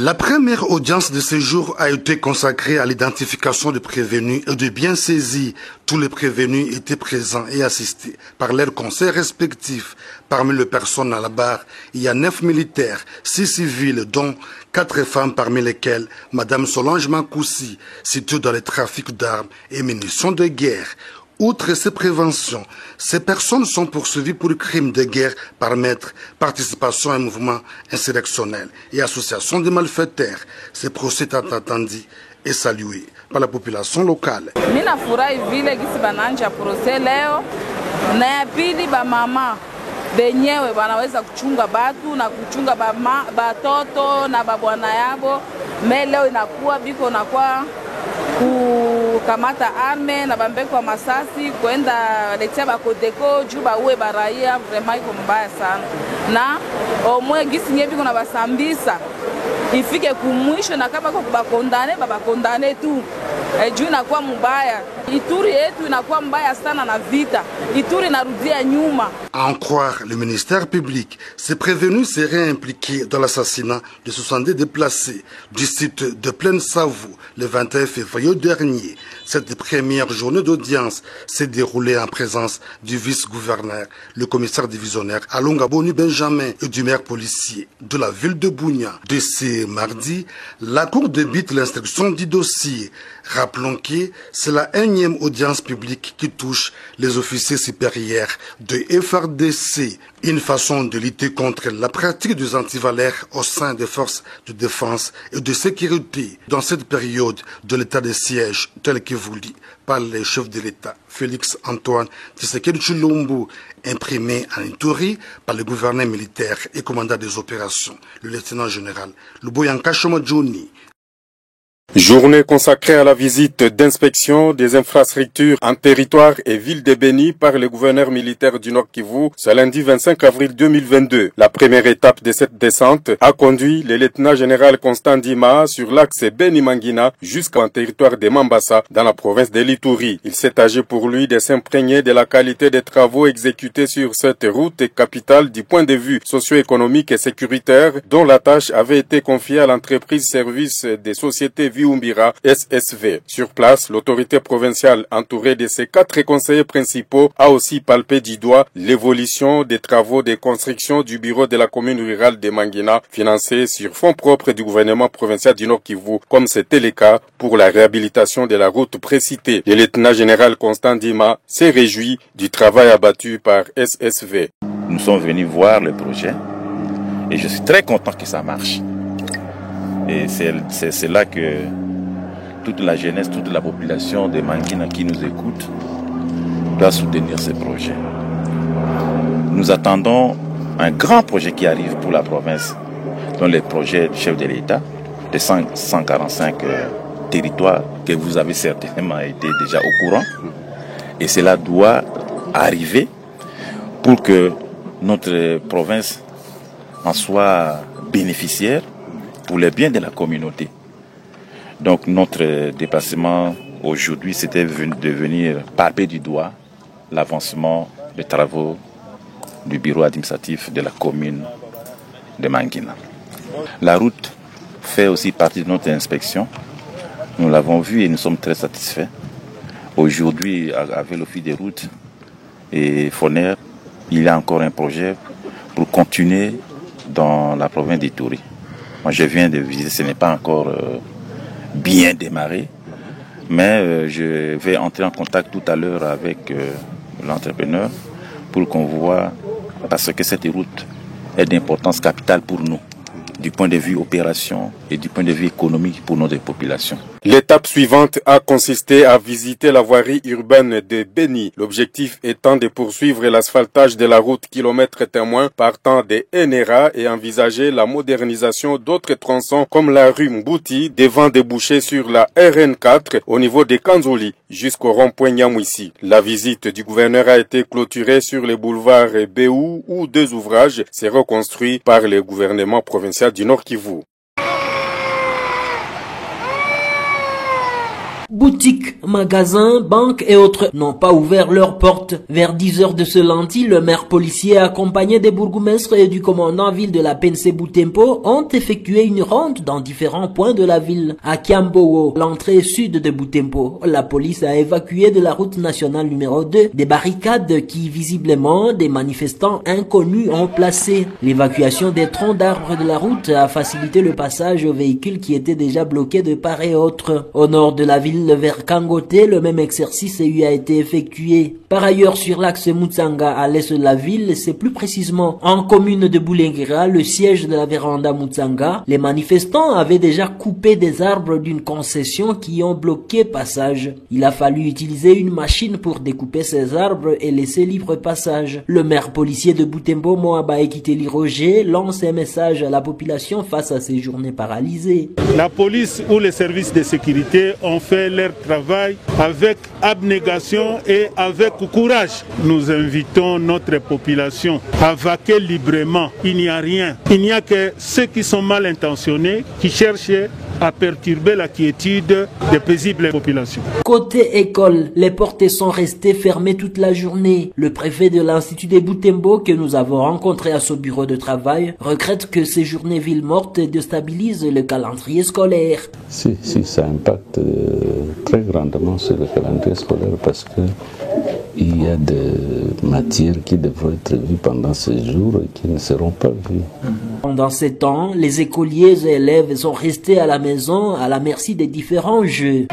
La première audience de ce jour a été consacrée à l'identification des prévenus et de bien saisir. Tous les prévenus étaient présents et assistés par leurs conseils respectifs. Parmi les personnes à la barre, il y a 9 militaires, 6 civils, dont 4 femmes, parmi lesquelles Madame Solange Makoussi, située dans les trafics d'armes et munitions de guerre. Outre ces préventions, ces personnes sont poursuivies pour crimes de guerre par maître, participation à un mouvement insurrectionnel et association de malfaiteurs. Ces procès sont attendus et salués par la population locale. Mina furahi vile gisi bananja procès leo na ya pili ba mama benyewe wanaweza kuchunga batu na kuchunga batoto na babwana yabo. Me leo inakuwa biko nakuwa kukamata arme na bambeko wa masasi kwenda letea bakodeko juu baue baraia vraiment iko mbaya sana. Na omwe gisi nyebi kuna basambisa ifike kumwisho na kama kwa babakondane tu. Juu inakuwa mbaya. Ituri yetu inakuwa mbaya sana na vita. Ituri narudia nyuma. À en croire le ministère public, ces prévenus seraient impliqués dans l'assassinat de 70 déplacés du site de Plaine-Savo le 21 février dernier. Cette première journée d'audience s'est déroulée en présence du vice-gouverneur, le commissaire divisionnaire Alonga Bonu Benjamin et du maire policier de la ville de Bunia. De ce mardi, la cour débute l'instruction du dossier. Rappelons que c'est la énième audience publique qui touche les officiers supérieurs de FRDC, une façon de lutter contre la pratique des antivaleurs au sein des forces de défense et de sécurité dans cette période de l'état de siège tel que voulu par le chef de l'État, Félix Antoine Tshisekedi Tshilombo, imprimé en Ituri par le gouverneur militaire et commandant des opérations, le lieutenant général Luboyanka Shomajoni. Journée consacrée à la visite d'inspection des infrastructures en territoire et ville de Beni par le gouverneur militaire du Nord Kivu ce lundi 25 avril 2022. La première étape de cette descente a conduit le lieutenant général Constant Dima sur l'axe Beni-Mangina jusqu'en territoire de Mambasa dans la province de l'Ituri. Il s'est agi pour lui de s'imprégner de la qualité des travaux exécutés sur cette route capitale du point de vue socio-économique et sécuritaire dont la tâche avait été confiée à l'entreprise service des sociétés Viumbira SSV. Sur place, l'autorité provinciale entourée de ses 4 conseillers principaux a aussi palpé du doigt l'évolution des travaux de construction du bureau de la commune rurale de Mangina, financé sur fonds propres du gouvernement provincial du Nord Kivu, comme c'était le cas pour la réhabilitation de la route précitée. Le lieutenant général Constant Dima s'est réjoui du travail abattu par SSV. Nous sommes venus voir le projet et je suis très content que ça marche. Et c'est là que toute la jeunesse, toute la population de Mangina qui nous écoute doit soutenir ce projet. Nous attendons un grand projet qui arrive pour la province, dont le projet du chef de l'État, de 145 territoires que vous avez certainement été déjà au courant. Et cela doit arriver pour que notre province en soit bénéficiaire pour le bien de la communauté. Donc notre déplacement aujourd'hui, c'était de venir palper du doigt l'avancement des travaux du bureau administratif de la commune de Mangina. La route fait aussi partie de notre inspection. Nous l'avons vu et nous sommes très satisfaits. Aujourd'hui, avec l'office des routes et Foner, il y a encore un projet pour continuer dans la province d'Ituri. Moi, je viens de visiter, ce n'est pas encore bien démarré, mais je vais entrer en contact tout à l'heure avec l'entrepreneur pour qu'on voit, parce que cette route est d'importance capitale pour nous, du point de vue opération et du point de vue économique pour notre population. L'étape suivante a consisté à visiter la voirie urbaine de Beni, l'objectif étant de poursuivre l'asphaltage de la route kilomètre témoin partant de Enera et envisager la modernisation d'autres tronçons comme la rue Mbouti devant déboucher sur la RN4 au niveau de Kanzoli jusqu'au rond-point Nyamwisi. La visite du gouverneur a été clôturée sur le boulevard Béou où 2 ouvrages seront construits par le gouvernement provincial du Nord Kivu. Boutiques, magasins, banques et autres n'ont pas ouvert leurs portes. Vers 10 heures de ce lundi, le maire policier accompagné des bourgmestres et du commandant ville de la PNC Butembo ont effectué une ronde dans différents points de la ville. À Kiambowo, l'entrée sud de Butembo, la police a évacué de la route nationale numéro 2 des barricades qui visiblement des manifestants inconnus ont placées. L'évacuation des troncs d'arbres de la route a facilité le passage aux véhicules qui étaient déjà bloqués de part et autre. Au nord de la ville, vers Kangote, le même exercice a été effectué. Par ailleurs, sur l'axe Mutsanga à l'est de la ville, c'est plus précisément en commune de Boulenguera, le siège de la véranda Mutsanga, les manifestants avaient déjà coupé des arbres d'une concession qui ont bloqué passage. Il a fallu utiliser une machine pour découper ces arbres et laisser libre passage. Le maire policier de Butembo, Moaba Ekiteli Roger, lance un message à la population face à ces journées paralysées. La police ou les services de sécurité ont fait leur travail avec abnégation et avec courage. Nous invitons notre population à vaquer librement. Il n'y a rien. Il n'y a que ceux qui sont mal intentionnés, qui cherchent à perturber la quiétude des paisibles populations. Côté école, les portes sont restées fermées toute la journée. Le préfet de l'Institut de Butembo, que nous avons rencontré à son bureau de travail, regrette que ces journées villes mortes déstabilisent le calendrier scolaire. Si, ça impacte très grandement sur le calendrier scolaire parce que il y a des matières qui devraient être vues pendant ces jours et qui ne seront pas vues. Pendant ces temps, les écoliers et élèves sont restés à la maison à la merci des différents jeux.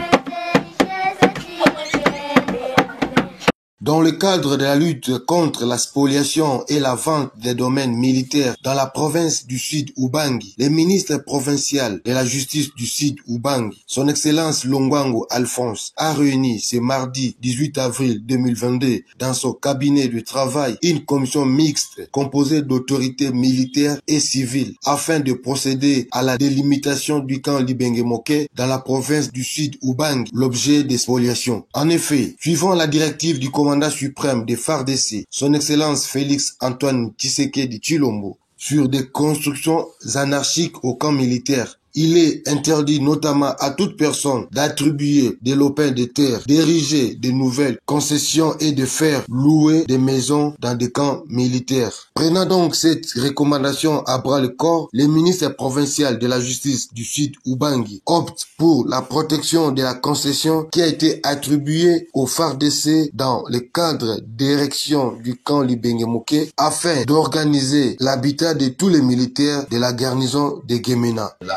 Dans le cadre de la lutte contre la spoliation et la vente des domaines militaires dans la province du Sud Ubangi, le ministre provincial de la justice du Sud Ubangi, son Excellence Longwango Alphonse, a réuni ce mardi 18 avril 2022 dans son cabinet de travail une commission mixte composée d'autorités militaires et civiles afin de procéder à la délimitation du camp Libengemoke dans la province du Sud Ubangi, l'objet des spoliations. En effet, suivant la directive du commandant suprême des FARDC, son Excellence Félix Antoine Tshisekedi Tshilombo, sur des constructions anarchiques au camp militaire, il est interdit notamment à toute personne d'attribuer des lopins de terre, d'ériger de nouvelles concessions et de faire louer des maisons dans des camps militaires. Prenant donc cette recommandation à bras le corps, le ministre provincial de la justice du Sud Ubangi opte pour la protection de la concession qui a été attribuée au FARDC dans le cadre d'érection du camp Libengemoke afin d'organiser l'habitat de tous les militaires de la garnison de Gemena. De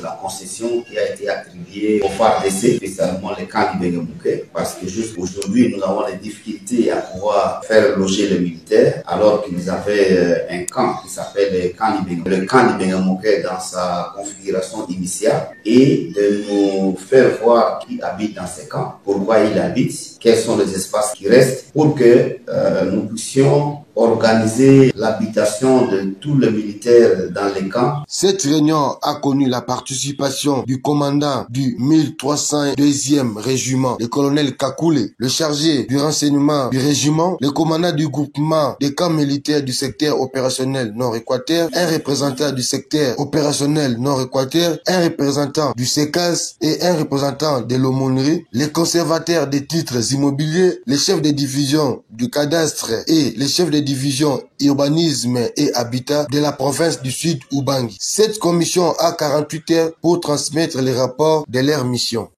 la concession qui a été attribuée au FARDC, spécialement le camp Libengemoke, parce que jusqu'aujourd'hui nous avons des difficultés à pouvoir faire loger les militaires, alors qu'ils avaient un camp qui s'appelle le camp Libengemoke. Le camp Libengemoke dans sa configuration initiale, et de nous faire voir qui habite dans ces camps, pourquoi il habite, quels sont les espaces qui restent, pour que nous puissions organiser l'habitation de tous les militaires dans les camps. Cette réunion a connu la participation du commandant du 1302e régiment, le colonel Kakule, le chargé du renseignement du régiment, le commandant du groupement des camps militaires du secteur opérationnel Nord-Équateur, un représentant du secteur opérationnel Nord-Équateur, un représentant du SECAS et un représentant de l'aumônerie, les conservateurs des titres immobiliers, les chefs de division du cadastre et les chefs de division urbanisme et habitat de la province du Sud Ubangi. Cette commission a 48 heures pour transmettre les rapports de leur mission.